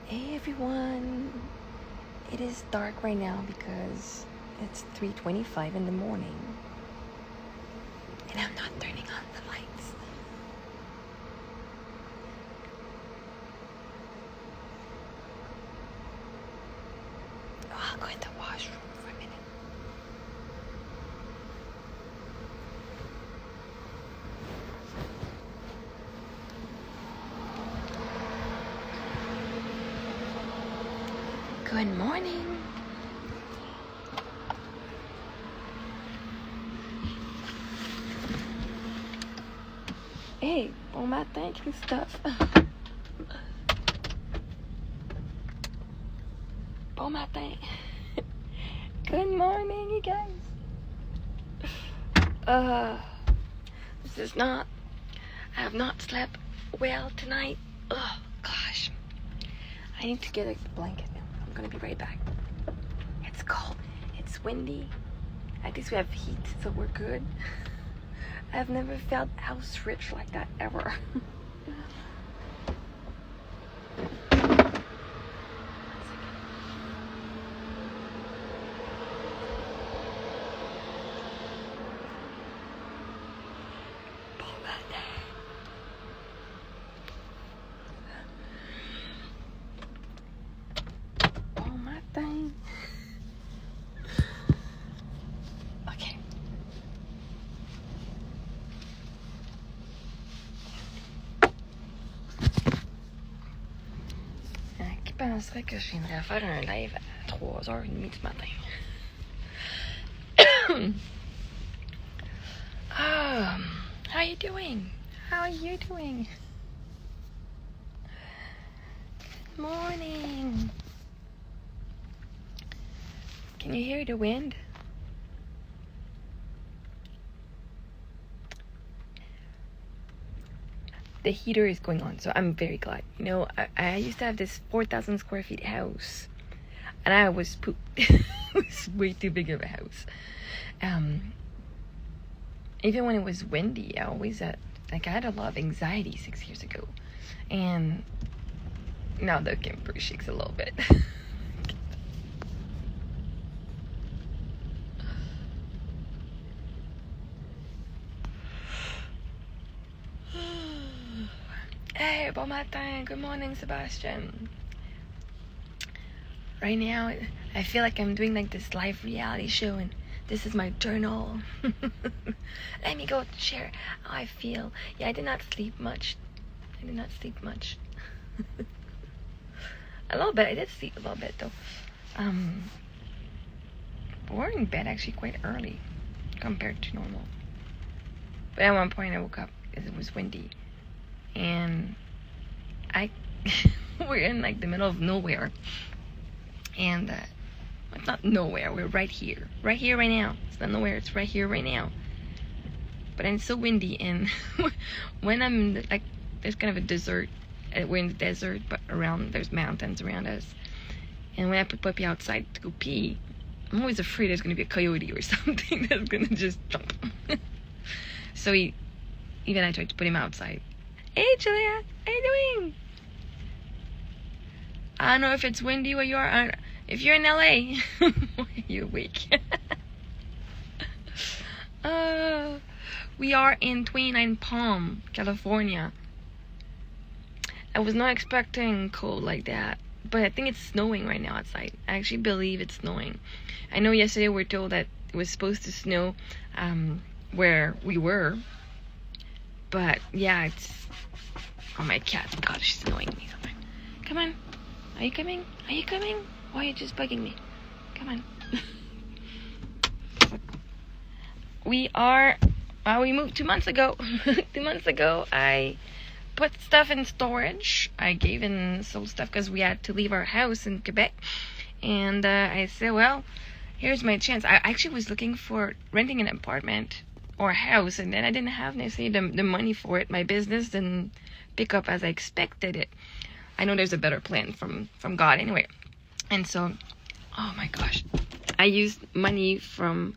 Hey everyone, it is dark right now because it's 3:25 in the morning and I'm not turning on the lights. Oh, I'll go in the washroom for a minute. Good morning. Hey, bon matin, Christophe. Bon matin. Good morning, you guys. I have not slept well tonight. Oh, gosh. I need to get a blanket now. I'm gonna be right back. It's cold. It's windy. At least we have heat, so we're good. I've never felt house rich like that ever. Oh my thing. Okay. Qui penserait que je viendrais faire un live à 3h30 du matin? How are you doing? How are you doing? Good morning. Can you hear the wind? The heater is going on, so I'm very glad. You know, I used to have this 4,000 square feet house, and I was pooped. It was way too big of a house. Even when it was windy, I had a lot of anxiety 6 years ago, and now the camper shakes a little bit. Hey, bon matin. Good morning, Sebastian. Right now, I feel like I'm doing like this live reality show, and this is my journal. Let me go share how I feel. Yeah, I did not sleep much. A little bit. I did sleep a little bit, though. We're in bed actually quite early compared to normal. But at one point I woke up because it was windy. And we're in like the middle of nowhere. And it's not nowhere, we're right here right now. It's not nowhere, it's right here right now. But it's so windy, and when I'm like, there's kind of a desert, we're in the desert, but there's mountains around us. And when I put Puppy outside to go pee, I'm always afraid there's gonna be a coyote or something that's gonna just jump. So even I tried to put him outside. Hey Julia, how you doing? I don't know if it's windy where you are. If you're in LA, you're awake. We are in 29 Palm, California. I was not expecting cold like that, but I think it's snowing right now outside. I actually believe it's snowing. I know yesterday we were told that it was supposed to snow where we were, but yeah, it's... Oh, my cat, God, she's annoying me. Come on. Are you coming? Why are you just bugging me? Come on. We moved 2 months ago. 2 months ago, I put stuff in storage. I gave in sold stuff because we had to leave our house in Quebec. And I said, well, here's my chance. I actually was looking for renting an apartment or a house, and then I didn't have necessarily the money for it. My business didn't pick up as I expected it. I know there's a better plan from God anyway. And so, oh my gosh, I used money from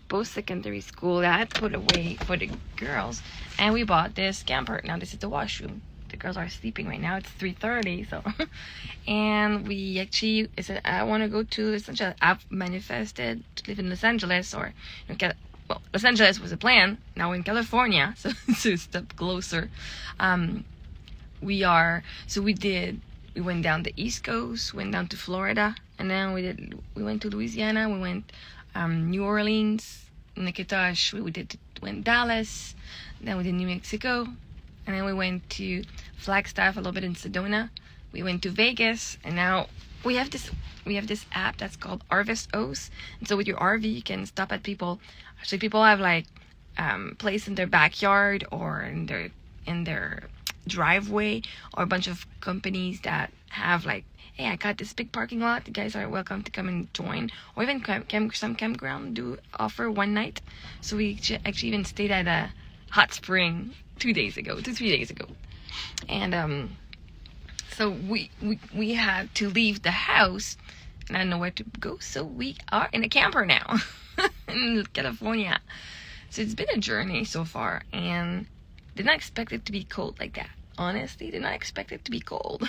post-secondary school that I put away for the girls, and we bought this camper. Now this is the washroom. the girls are sleeping right now. It's 3:30, so and we actually I said I want to go to Los Angeles. I've manifested to live in Los Angeles, or well, Los Angeles was a plan. Now we're in California, so it's a step closer. We went down the East Coast, went down to Florida, and then we went to Louisiana, we went New Orleans, Natchitoches, went Dallas, then we did New Mexico, and then we went to Flagstaff, a little bit in Sedona. We went to Vegas, and now we have this app that's called Harvest O's. And so with your RV, you can stop at people. Actually, people have like place in their backyard or in their driveway, or a bunch of companies that have like, hey, I got this big parking lot, you guys are welcome to come and join. Or even some campground do offer one night. So we actually even stayed at a hot spring 3 days ago, and so we had to leave the house, and I don't know where to go, so we are in a camper now in California. So it's been a journey so far, and did not expect it to be cold like that. Honestly, did not expect it to be cold.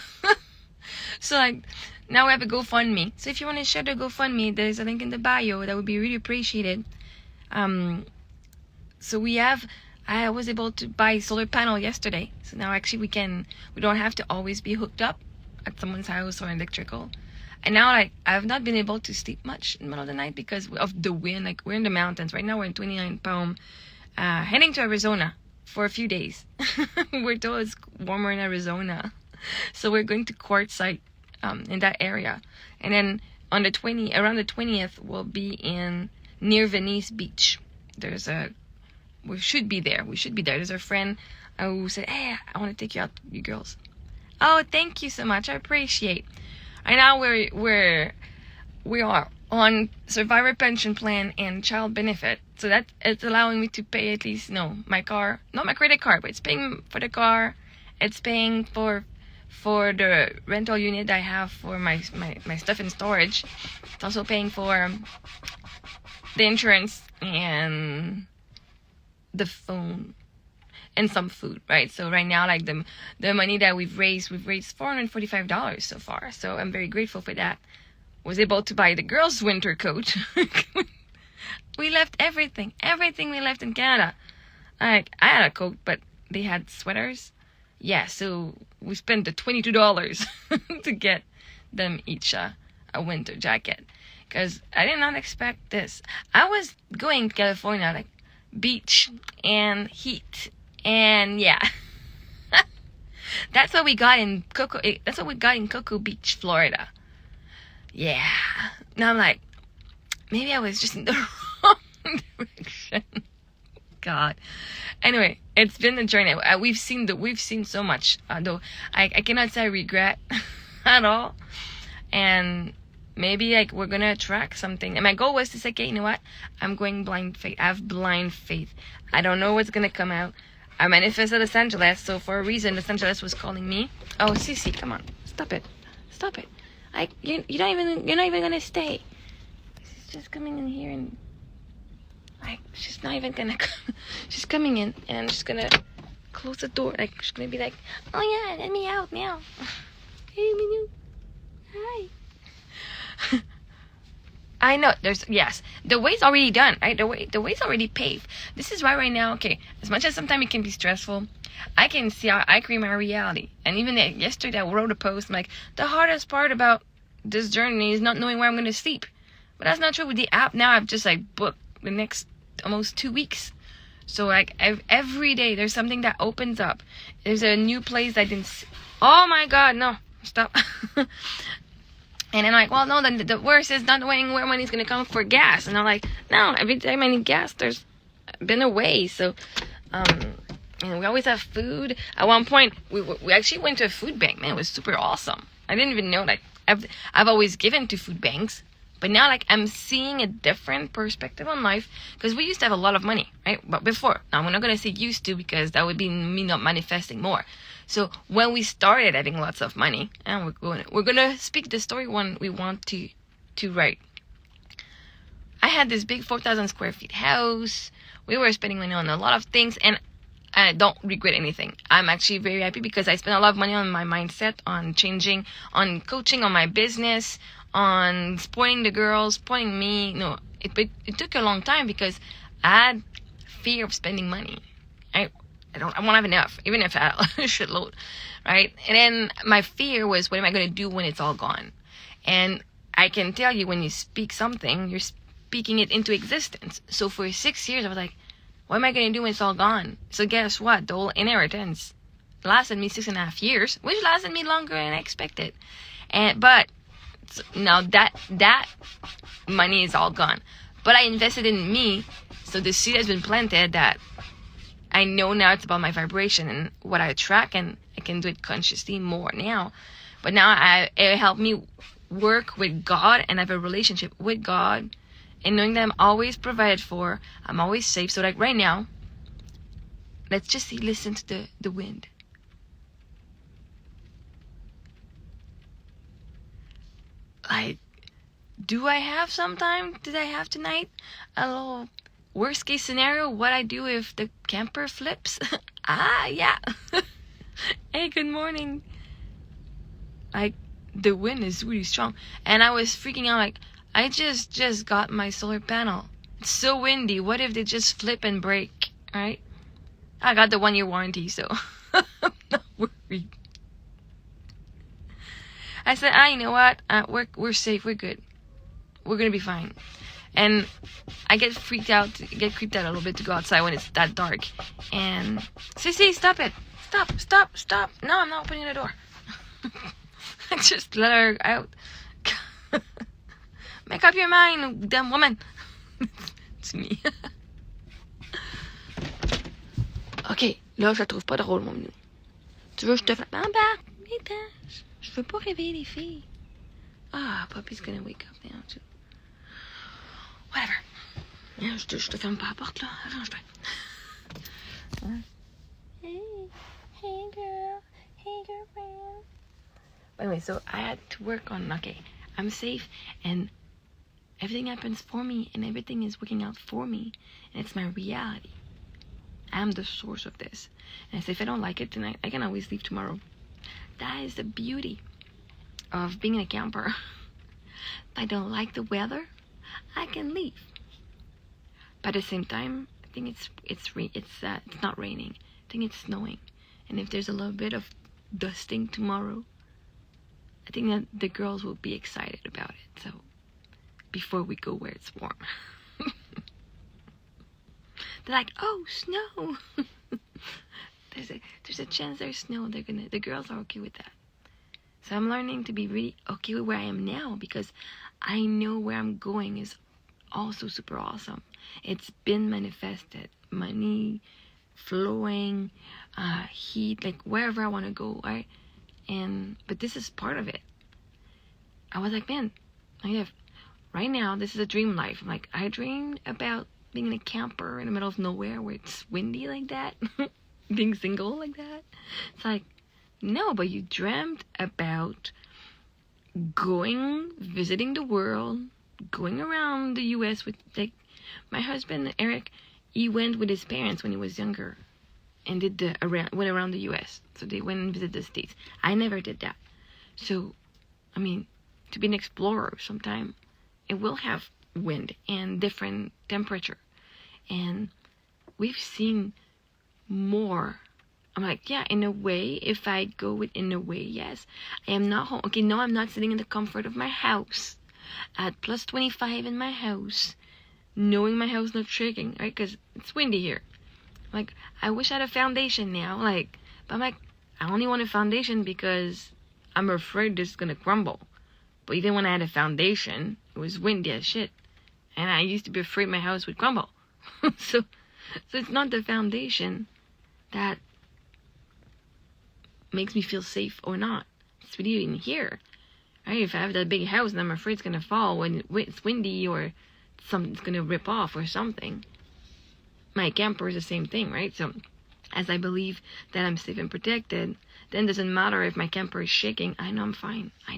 So like, now we have a GoFundMe. So if you want to share the GoFundMe, there's a link in the bio. That would be really appreciated. So I was able to buy solar panel yesterday. So now actually we don't have to always be hooked up at someone's house or electrical. And now like, I've not been able to sleep much in the middle of the night because of the wind. Like, we're in the mountains. Right now we're in 29 Palm, heading to Arizona for a few days. We're told it's warmer in Arizona. So we're going to Quartzsite in that area. And then around the 20th, we'll be near Venice Beach. We should be there. There's a friend who said, hey, I want to take you out, you girls. Oh, thank you so much. I appreciate. Right now we are on survivor pension plan and child benefit. So that it's allowing me to pay at least, my car, not my credit card, but it's paying for the car. It's paying for the rental unit I have for my stuff in storage. It's also paying for the insurance and the phone and some food, right? So right now, like the money that we've raised $445 so far. So I'm very grateful for that. Was able to buy the girls' winter coat. We left everything we left in Canada. Like, I had a coat, but they had sweaters. Yeah, so we spent the $22 to get them each a winter jacket. Because I did not expect this. I was going to California, like, beach and heat. And yeah. That's what we got in Cocoa Beach, Florida. Yeah. Now I'm like, maybe I was just in the wrong direction. God. Anyway, it's been a journey. We've seen so much. Though I cannot say I regret at all. And maybe like we're gonna attract something. And my goal was to say, okay, you know what? I'm going blind faith. I have blind faith. I don't know what's gonna come out. I manifested Los Angeles, so for a reason, Los Angeles was calling me. Oh, Cece, come on, stop it. You're not even gonna stay. She's just coming in here and like she's not even gonna come. She's coming in and she's gonna close the door. Like she's gonna be like, oh yeah, let me out now. Hey, Minu. Hi. I know the way's already done, right? The way's already paved. This is why right now, okay, as much as sometimes it can be stressful, I can see how I create my reality. And even yesterday I wrote a post, I'm like, the hardest part about this journey is not knowing where I'm going to sleep. But that's not true with the app. Now I've just like booked the next almost 2 weeks. So like every day there's something that opens up. There's a new place I didn't see. Oh my God, no, stop. And I'm like, well, no, then the worst is not knowing where money's going to come for gas. And I'm like, no, every time I need gas, there's been a way. So, and we always have food. At one point, we actually went to a food bank. Man, it was super awesome. I didn't even know, like, I've always given to food banks. But now, like, I'm seeing a different perspective on life. Because we used to have a lot of money, right? But before. Now, we're not going to say used to because that would be me not manifesting more. So when we started having lots of money, and we're gonna speak the story one we want to write. I had this big 4,000 square feet house. We were spending money on a lot of things, and I don't regret anything. I'm actually very happy because I spent a lot of money on my mindset, on changing, on coaching, on my business, on supporting the girls, supporting me. No, it took a long time because I had fear of spending money. I won't have enough, even if I had a shitload, right? And then my fear was, what am I going to do when it's all gone? And I can tell you, when you speak something, you're speaking it into existence. So for 6 years, I was like, what am I going to do when it's all gone? So guess what? The whole inheritance lasted me 6.5 years, which lasted me longer than I expected. But now that money is all gone. But I invested in me, so the seed has been planted that I know now it's about my vibration and what I attract, and I can do it consciously more now. But now it helped me work with God and have a relationship with God, and knowing that I'm always provided for, I'm always safe. So like right now, let's just listen to the wind. Like, do I have sometime? Did I have tonight a little worst case scenario? What I do if the camper flips? Yeah. Hey, good morning. Like, the wind is really strong, and I was freaking out. Like, I just got my solar panel. It's so windy. What if they just flip and break? Right? I got the 1-year warranty, so I'm not worried. I said, you know what? We're safe. We're good. We're gonna be fine. And I get creeped out a little bit to go outside when it's that dark. And Sissy, stop it! Stop! No, I'm not opening the door. I just let her out. Make up your mind, damn woman. It's me. Ok, là, je la trouve pas drôle, mon minou. Tu veux que je te fasse... Embarque, je veux pas réveiller les filles. Poppy's gonna wake up now, too. Whatever. Yeah, je te ferme pas la porte, là. Arrange-toi. Hey, girl. Hey, girlfriend. But anyway, so I had to work on, okay, I'm safe, and everything happens for me, and everything is working out for me, and it's my reality. I'm the source of this. And I say, if I don't like it tonight, I can always leave tomorrow. That is the beauty of being in a camper. If I don't like the weather, I can leave. But at the same time, I think it's not raining. I think it's snowing. And if there's a little bit of dusting tomorrow, I think that the girls will be excited about it. So before we go where it's warm. They're like, oh, snow. There's a chance there's snow. The girls are okay with that. So I'm learning to be really okay with where I am now, because I know where I'm going is also super awesome. It's been manifested. Money flowing, heat, like wherever I want to go, right? But this is part of it. I was like, man, right now, this is a dream life. I'm like, I dreamed about being in a camper in the middle of nowhere where it's windy like that. Being single like that. It's like, no, but you dreamt about visiting the world, going around the U.S. with, like, my husband, Eric, he went with his parents when he was younger and went around the U.S. So they went and visited the States. I never did that. So, I mean, to be an explorer sometime, it will have wind and different temperature. And we've seen more. I'm like, yeah, in a way, if I go with in a way, yes. I am not home. Okay, no, I'm not sitting in the comfort of my house at plus 25 in my house, knowing my house not shaking, right? Because it's windy here. Like, I wish I had a foundation now. Like, but I'm like, I only want a foundation because I'm afraid this is going to crumble. But even when I had a foundation, it was windy as shit. And I used to be afraid my house would crumble. So it's not the foundation that makes me feel safe or not. It's really in here. Right? If I have that big house and I'm afraid it's going to fall when it's windy or something's going to rip off or something. My camper is the same thing, right? So as I believe that I'm safe and protected, then it doesn't matter if my camper is shaking. I know I'm fine. I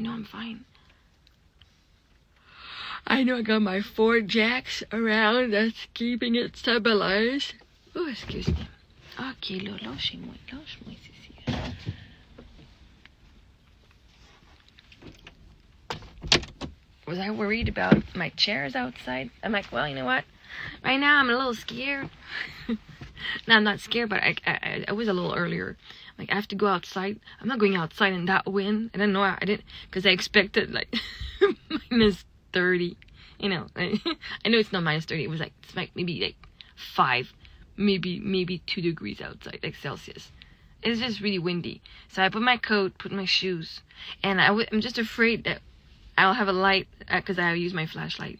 know I got my 4 jacks around that's keeping it stabilized. Oh, excuse me. Ok, là, lâchez-moi, Cécile. Was I worried about my chairs outside? I'm like, well, you know what? Right now, I'm a little scared. No, I'm not scared, but I was a little earlier. Like, I have to go outside. I'm not going outside in that wind. I don't know. I didn't, because I expected, like, minus 30. You know, I know it's not minus 30. It was, like, it's like maybe, like, 5, maybe 2 degrees outside, like, Celsius. It's just really windy. So I put my coat, put my shoes, and I'm just afraid that I'll have a light, because I use my flashlight.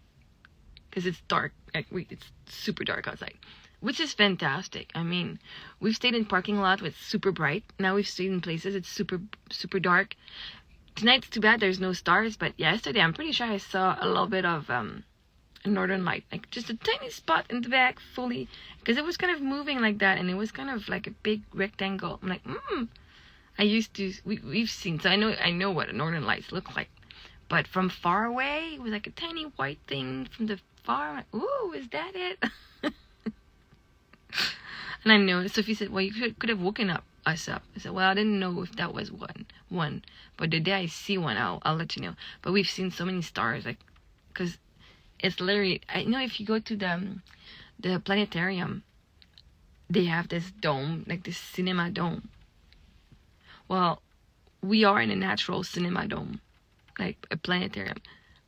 Because it's dark. Like, it's super dark outside. Which is fantastic. I mean, we've stayed in parking lot with super bright. Now we've stayed in places it's super, super dark. Tonight's too bad there's no stars, but yesterday I'm pretty sure I saw a little bit of a northern light. Like, just a tiny spot in the back, fully. Because it was kind of moving like that, and it was kind of like a big rectangle. I'm like, we've seen, so I know what northern lights look like. But from far away, it was like a tiny white thing from the far. I'm like, ooh, is that it? And I know Sophie said, well, you could have woken us up. I said, well, I didn't know if that was one. But the day I see one, I'll let you know. But we've seen so many stars, like, because it's literally, I know if you go to the planetarium, they have this dome, like this cinema dome. Well, we are in a natural cinema dome, like a planetarium.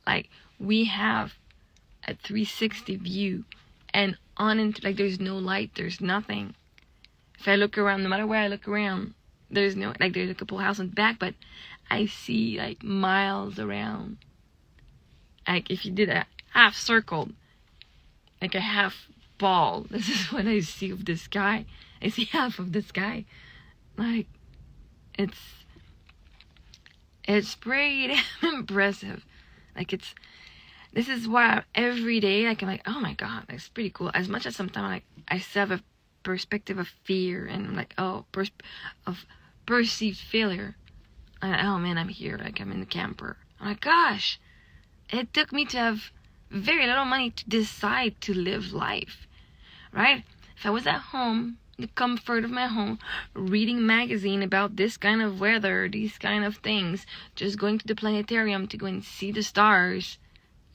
Like, we have a 360 view, and on into, like, there's no light, there's nothing. If I look around, no matter where I look around, there's no, like, there's a couple houses in the back, but I see, like, miles around. Like, if you did a half circle, like a half ball, this is what I see of the sky. I see half of the sky. Like, it's pretty impressive. Like, this is why every day, like, I'm like, oh my God, that's pretty cool. As much as sometimes, like, I still have a perspective of fear, and I'm like, of perceived failure. Oh man, I'm here, like, I'm in the camper. I'm like, gosh, it took me to have very little money to decide to live life, right? If I was at home, the comfort of my home, reading magazine about this kind of weather, these kind of things, just going to the planetarium to go and see the stars,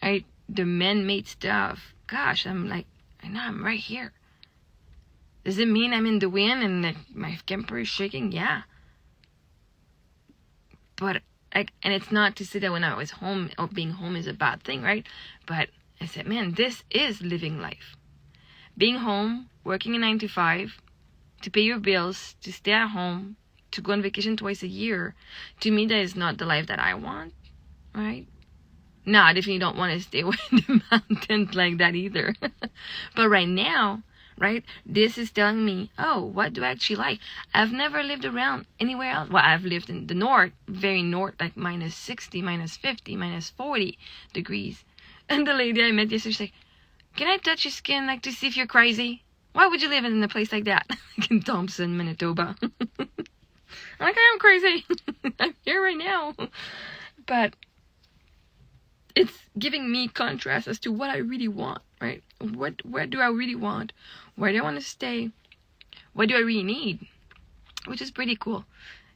right? The man-made stuff. Gosh, I'm like, I know I'm right here. Does it mean I'm in the wind and my camper is shaking? Yeah. But, like, and it's not to say that when I was home, or being home is a bad thing, right? But I said, man, this is living life. Being home, working a 9 to 5, to pay your bills, to stay at home, to go on vacation twice a year, to me, that is not the life that I want, right? No, I definitely don't want to stay away in the mountains like that either. But right now, right, this is telling me, oh, what do I actually like? I've never lived around anywhere else. Well, I've lived in the north, very north, like minus 60, minus 50, minus 40 degrees. And the lady I met yesterday, she's like, can I touch your skin, like, to see if you're crazy? Why would you live in a place like that? Like in Thompson, Manitoba. I'm like, I'm crazy. I'm here right now. But it's giving me contrast as to what I really want, right? Where do I really want? Where do I want to stay? What do I really need? Which is pretty cool.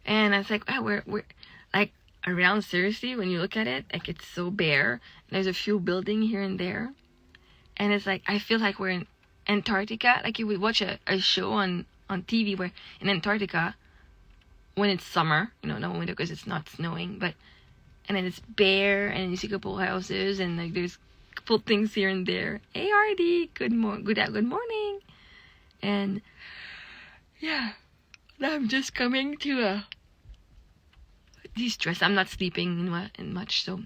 And I was like, oh, we're like, around, seriously, when you look at it, like, it's so bare. There's a few buildings here and there. And it's like, I feel like we're in Antarctica. Like, you would watch a show on TV where in Antarctica, when it's summer, you know, no winter because it's not snowing, but, and then it's bare, and you see a couple houses, and, like, there's a couple things here and there. Hey, RD, good morning. And yeah, I'm just coming to de-stress. I'm not sleeping in much, so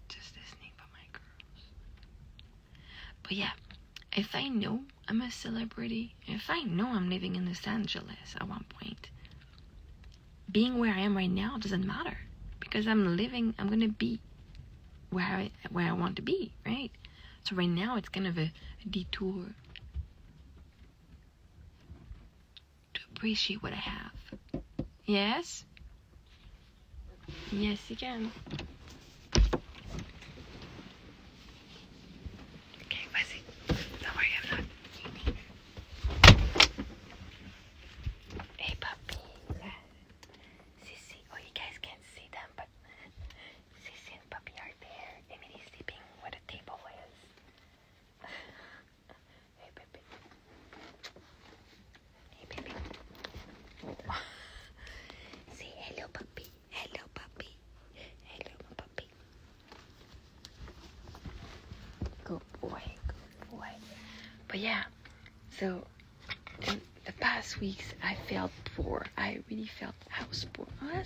just listening for my girls. But yeah, if I know I'm a celebrity, if I know I'm living in Los Angeles at one point, being where I am right now doesn't matter, because I'm gonna be where I want to be, right? So right now it's kind of a detour to appreciate what I have. Yes? Yes, you can. But yeah, so in the past weeks, I felt poor. I really felt house poor. Oh,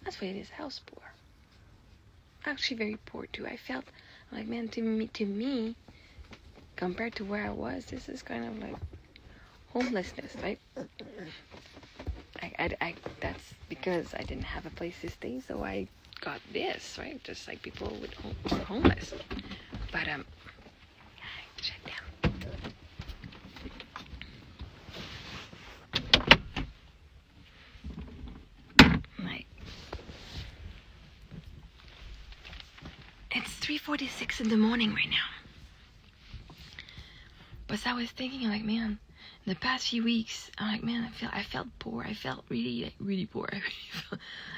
that's what it is, house poor. Actually, very poor too. I felt like, man, to me, compared to where I was, this is kind of like homelessness, right? That's because I didn't have a place to stay, so I got this, right? Just like people with homeless. But shut down. Like, it's 3:46 in the morning right now. But I was thinking, like, man, in the past few weeks, I'm like, man, I felt poor. I felt really, really poor.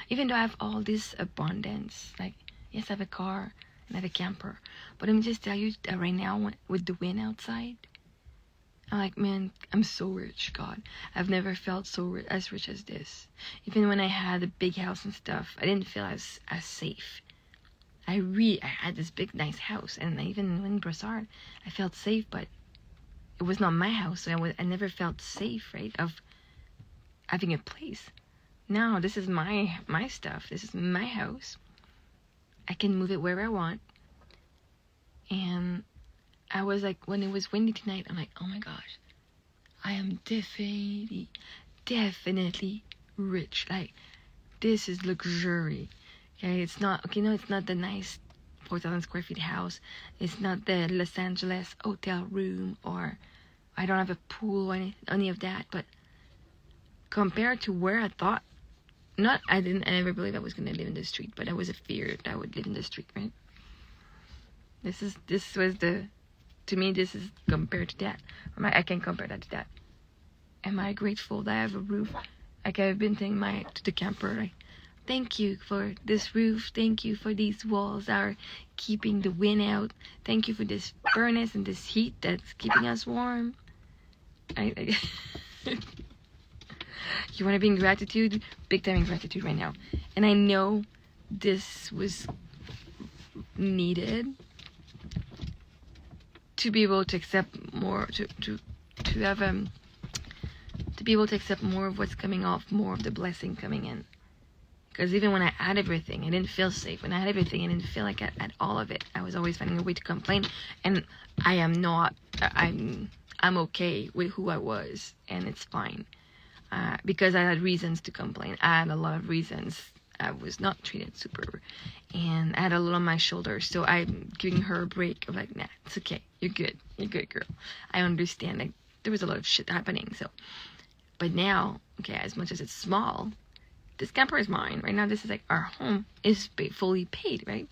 Even though I have all this abundance, like, yes, I have a car and I have a camper. But let me just tell you, right now, with the wind outside, I'm like, man, I'm so rich, God. I've never felt so as rich as this. Even when I had a big house and stuff, I didn't feel as safe. I had this big, nice house, and even in Brossard, I felt safe, but it was not my house, so I never felt safe, right, of having a place. Now, this is my stuff. This is my house. I can move it wherever I want. And I was like, when it was windy tonight, I'm like, oh my gosh, I am definitely rich. Like, this is luxury. Okay, it's not, okay, no, it's not the nice 4,000 square feet house. It's not the Los Angeles hotel room, or I don't have a pool or any of that. But compared to where I thought, I never believed I was going to live in the street, but I was afeared that I would live in the street, right? To me, this is compared to that. I can compare that to that. Am I grateful that I have a roof? Like, I've been thanking to the camper, like, thank you for this roof. Thank you for these walls that are keeping the wind out. Thank you for this furnace and this heat that's keeping us warm. You want to be in gratitude? Big time in gratitude right now. And I know this was needed to be able to accept more, to be able to accept more of what's coming off, more of the blessing coming in. Because even when I had everything, I didn't feel safe. When I had everything, I didn't feel like I had all of it. I was always finding a way to complain. And I am not, I'm okay with who I was. And it's fine. Because I had reasons to complain. I had a lot of reasons. I was not treated super. And I had a lot on my shoulders. So I'm giving her a break of like, nah, it's okay. You're good. You're good, girl. I understand. Like, there was a lot of shit happening. So, but now, okay, as much as it's small, this camper is mine. Right now, this is like our home is fully paid, right?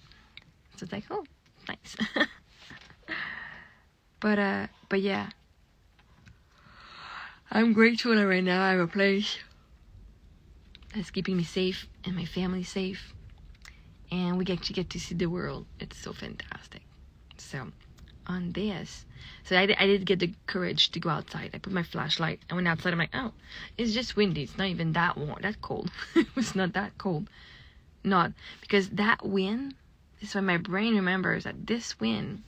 So it's like, oh, nice. But yeah. I'm grateful that right now I have a place that's keeping me safe and my family safe. And we actually get to see the world. It's so fantastic. So, on this, so I did get the courage to go outside. I put my flashlight. I went outside. I'm like, oh, it's just windy. It's not even that warm, that cold. It was not that cold. Not because that wind. This is when my brain remembers that this wind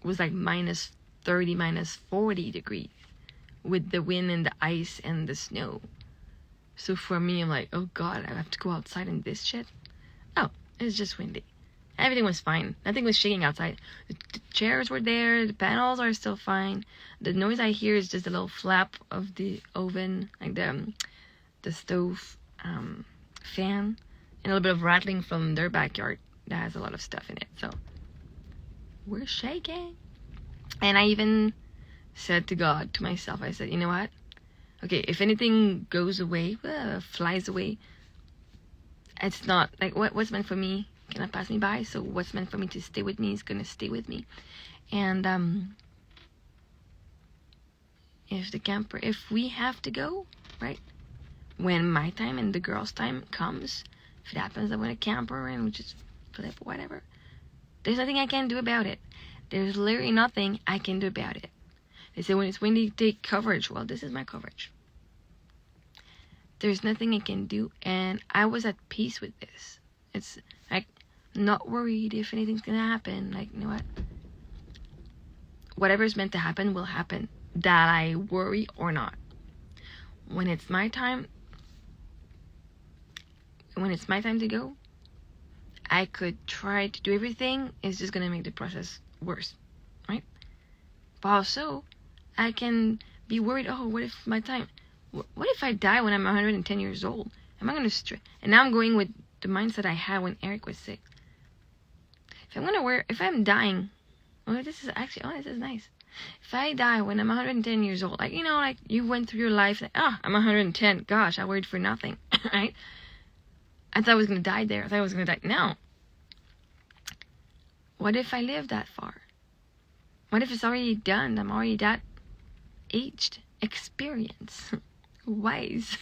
was like minus 30, minus 40 degrees with the wind and the ice and the snow. So for me, I'm like, oh God, I have to go outside in this shit. Oh, it's just windy. Everything was fine. Nothing was shaking outside. The chairs were there. The panels are still fine. The noise I hear is just a little flap of the oven, like the stove fan, and a little bit of rattling from their backyard that has a lot of stuff in it. So we're shaking. And I even said to God, to myself, I said, you know what? Okay, if anything goes away, flies away, it's not like what's meant for me cannot pass me by. So what's meant for me to stay with me is gonna stay with me. And if we have to go, right, when my time and the girls' time comes, if it happens that we're in a camper and we just flip or whatever, there's nothing I can do about it. There's literally nothing I can do about it. They say when it's windy, take coverage. Well, this is my coverage. There's nothing I can do, and I was at peace with this. It's like, not worried if anything's gonna happen. Like, you know what? whatever's meant to happen will happen, that I worry or not. When it's my time to go, I could try to do everything. It's just going to make the process worse, right? But also, I can be worried, oh, what if my time, what if I die when I'm 110 years old? Am I going to and now I'm going with the mindset I had when Eric was sick. If I'm dying, this is nice. If I die when I'm 110 years old, like, like you went through your life, like, I'm 110, gosh, I worried for nothing, right? I thought I was going to die there. I thought I was going to die. No. What if I live that far? What if it's already done? I'm already that aged, experienced, wise.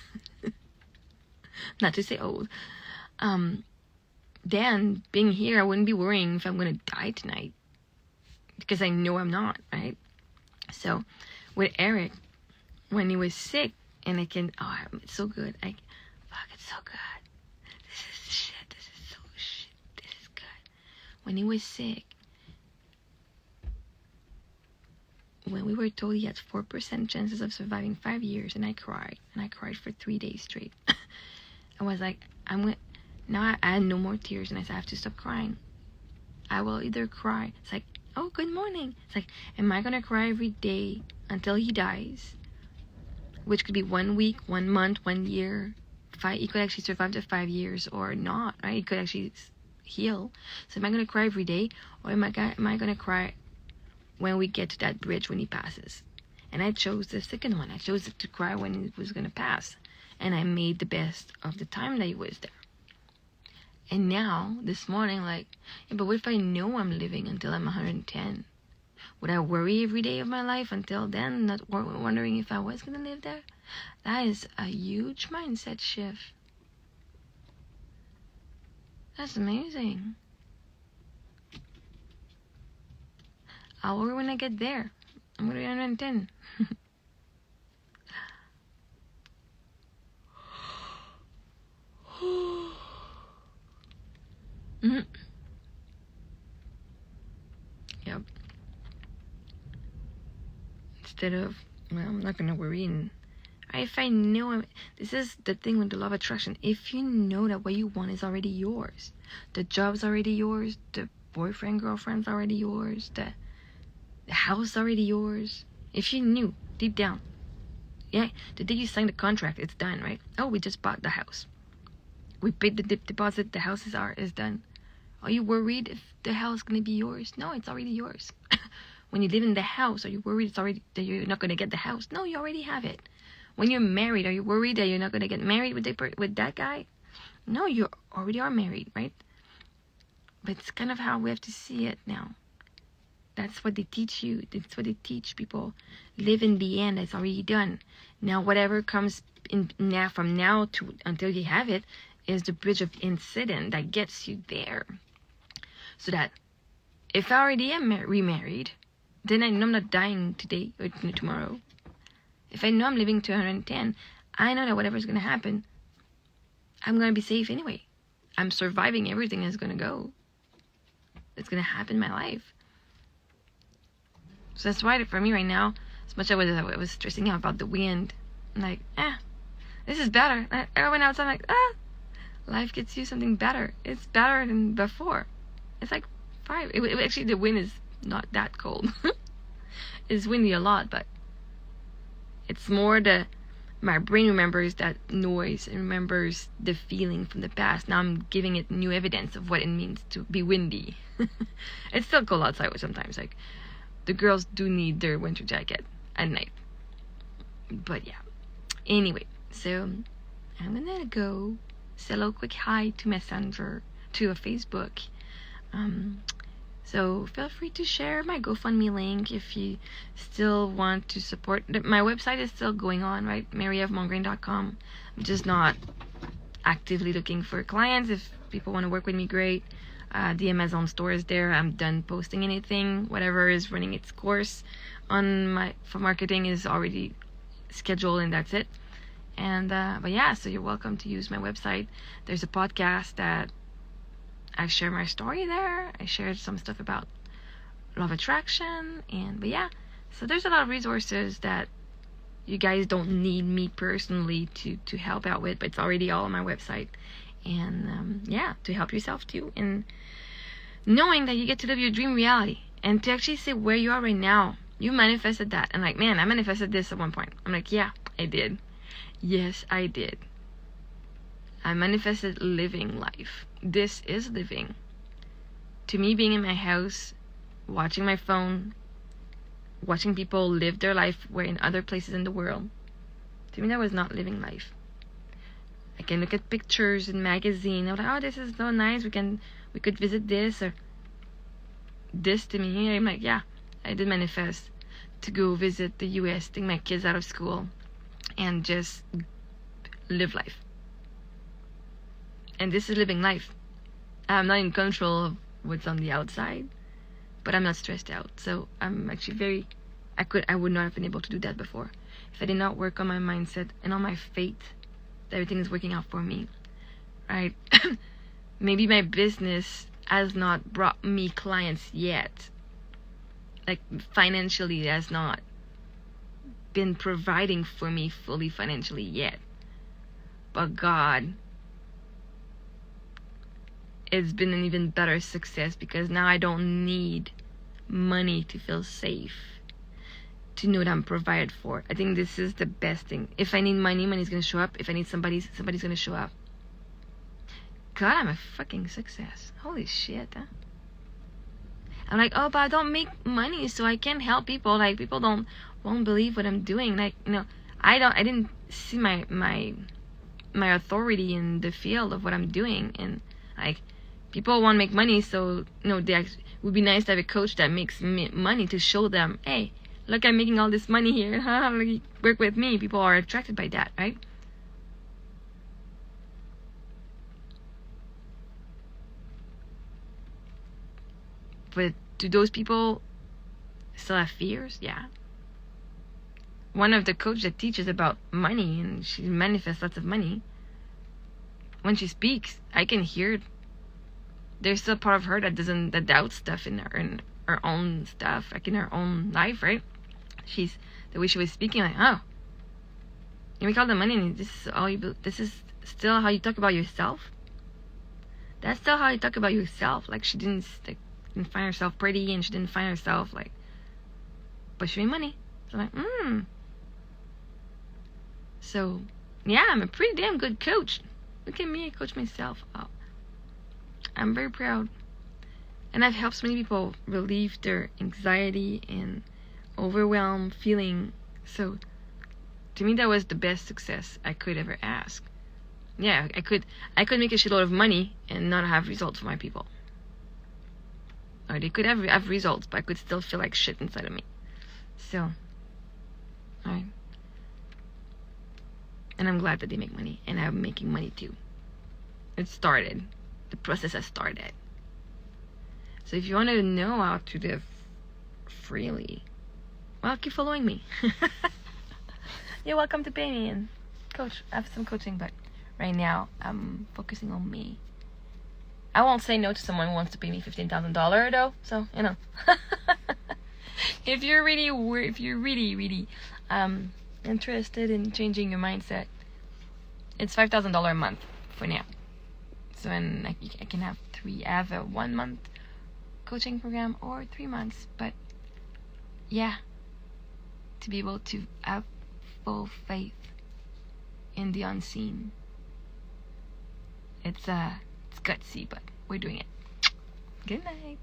Not to say old. Then, being here, I wouldn't be worrying if I'm going to die tonight. Because I know I'm not, right? So, with Eric, when he was sick, and it's so good. It's so good. This is shit. This is good. When he was sick, when we were told he had 4% chances of surviving 5 years, and I cried for 3 days straight. I was like, now I had no more tears, and I said, I have to stop crying. I will either cry. It's like, oh, good morning. It's like, am I going to cry every day until he dies? Which could be 1 week, 1 month, 1 year. He could actually survive to 5 years or not, right? He could actually heal. So am I going to cry every day? Or am I going to cry when we get to that bridge when he passes? And I chose the second one. I chose to cry when he was going to pass. And I made the best of the time that he was there. And now, this morning, but what if I know I'm living until I'm 110? Would I worry every day of my life until then, not wondering if I was going to live there? That is a huge mindset shift. That's amazing. I'll worry when I get there. I'm going to be 110. Mm-hmm. Yep. Instead of, I'm not going to worry. And if I know, this is the thing with the law of attraction. If you know that what you want is already yours, the job's already yours, the boyfriend, girlfriend's already yours, the house already yours. If you knew deep down, yeah, the day you signed the contract, it's done, right? Oh, we just bought the house. We paid the deposit. The house is done. Are you worried if the house is going to be yours? No, it's already yours. When you live in the house, are you worried that you're not going to get the house? No, you already have it. When you're married, are you worried that you're not going to get married with that guy? No, you already are married, right? But it's kind of how we have to see it now. That's what they teach you. That's what they teach people. Live in the end. It's already done. Now, whatever comes in now from now to until you have it is the bridge of incident that gets you there. So that if I already am remarried, then I know I'm not dying today or tomorrow. If I know I'm living to 110, I know that whatever's going to happen, I'm going to be safe anyway. I'm surviving everything that's going to go. It's going to happen in my life. So that's why for me right now, as much as I was stressing out about the wind, I'm like, this is better. I went outside, I'm like, life gets you something better. It's better than before. It's like 5. Actually, the wind is not that cold. It's windy a lot, but it's more my brain remembers that noise and remembers the feeling from the past. Now I'm giving it new evidence of what it means to be windy. It's still cold outside sometimes. Like, the girls do need their winter jacket at night. But yeah. Anyway, so I'm gonna go say a little quick hi to Messenger, to a Facebook. So feel free to share my GoFundMe link if you still want to support. My website is still going on, right? Marie-Ève.com. I'm just not actively looking for clients. If people want to work with me, great. The Amazon store is there. I'm done posting anything. Whatever is running its course for marketing is already scheduled, and that's it. And but yeah, so you're welcome to use my website. There's a podcast that I share my story there. I shared some stuff about law of attraction, but yeah. So there's a lot of resources that you guys don't need me personally to help out with, but it's already all on my website. And yeah, to help yourself too, and knowing that you get to live your dream reality, and to actually say where you are right now. You manifested that. And like, man, I manifested this at one point. I'm like, yeah, I did. Yes, I did. I manifested living life. This is living. To me, being in my house, watching my phone, watching people live their life where in other places in the world, to me that was not living life. I can look at pictures in magazine. I'm like, oh, this is so nice. We could visit this or this. To me, I'm like, yeah, I did manifest to go visit the U.S., take my kids out of school, and just live life. And this is living life. I'm not in control of what's on the outside, but I'm not stressed out. So I'm actually I would not have been able to do that before if I did not work on my mindset and on my faith that everything is working out for me, right? Maybe my business has not brought me clients yet. Like, financially, it has not been providing for me fully financially yet. But God, it's been an even better success, because now I don't need money to feel safe, to know that I'm provided for. I think this is the best thing. If I need money, money's gonna show up. If I need somebody's gonna show up. God, I'm a fucking success. Holy shit, huh? I'm like, oh, but I don't make money, so I can't help people. Like, people won't believe what I'm doing. Like, I didn't see my authority in the field of what I'm doing. And like, people want to make money, so it would be nice to have a coach that makes money to show them, hey, look, I'm making all this money here. Work with me. People are attracted by that, right? But do those people still have fears? Yeah. One of the coaches that teaches about money, and she manifests lots of money, when she speaks, I can hear there's still part of her that doubts stuff in her own stuff, like in her own life, right? The way she was speaking, like, oh, you make all the money, and this is still how you talk about yourself? That's still how you talk about yourself? Like, she didn't find herself pretty, and she didn't find herself like, but she made money. So I'm like, So yeah, I'm a pretty damn good coach. Look at me, I coach myself. Oh, I'm very proud. And I've helped so many people relieve their anxiety and overwhelmed feeling. So to me, that was the best success I could ever ask. Yeah, I could make a shitload of money and not have results for my people. Or they could have results, but I could still feel like shit inside of me. So, alright. And I'm glad that they make money, and I'm making money too. It started. The process has started. So if you want to know how to live freely, well, keep following me. You're welcome to pay me and coach. I have some coaching, but right now I'm focusing on me. I won't say no to someone who wants to pay me $15,000 though. So if you're really interested in changing your mindset, it's $5,000 a month for now. So I can have a 1 month coaching program or 3 months. But yeah, to be able to have full faith in the unseen. It's gutsy, but we're doing it. Good night.